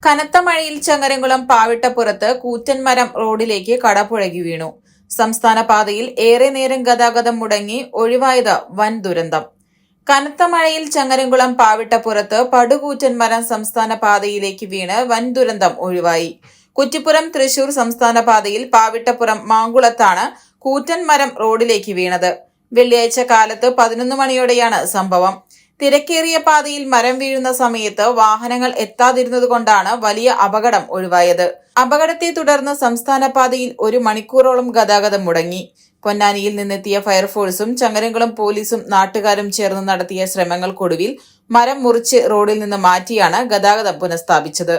കനത്ത മഴയിൽ ചങ്ങരംകുളം പാവിട്ടപ്പുറത്ത് കൂറ്റൻ മരം റോഡിലേക്ക് കടപുഴകി വീണു. സംസ്ഥാന പാതയിൽ ഏറെ നേരം ഗതാഗതം മുടങ്ങി, ഒഴിവായത് വൻ ദുരന്തം. കനത്ത മഴയിൽ ചങ്ങരംകുളം പാവിട്ടപ്പുറത്ത് പടുകൂറ്റൻ മരം സംസ്ഥാന പാതയിലേക്ക് വീണ് വൻ ദുരന്തം ഒഴിവായി. കുറ്റിപ്പുറം തൃശൂർ സംസ്ഥാന പാതയിൽ പാവിട്ടപ്പുറം മാങ്കുളത്താണ് കൂറ്റൻ മരം റോഡിലേക്ക് വീണത്. വെള്ളിയാഴ്ച കാലത്ത് 11 മണിയോടെയാണ് സംഭവം. തിരക്കേറിയ പാതയിൽ മരം വീഴുന്ന സമയത്ത് വാഹനങ്ങൾ എത്താതിരുന്നതുകൊണ്ടാണ് വലിയ അപകടം ഒഴിവായത്. അപകടത്തെ തുടർന്ന് സംസ്ഥാന പാതയിൽ 1 മണിക്കൂറോളം ഗതാഗതം മുടങ്ങി. പൊന്നാനിയിൽ നിന്നെത്തിയ ഫയർഫോഴ്സും ചങ്ങരംകുളം പോലീസും നാട്ടുകാരും ചേർന്ന് നടത്തിയ ശ്രമങ്ങൾക്കൊടുവിൽ മരം മുറിച്ച് റോഡിൽ നിന്ന് മാറ്റിയാണ് ഗതാഗതം പുനഃസ്ഥാപിച്ചത്.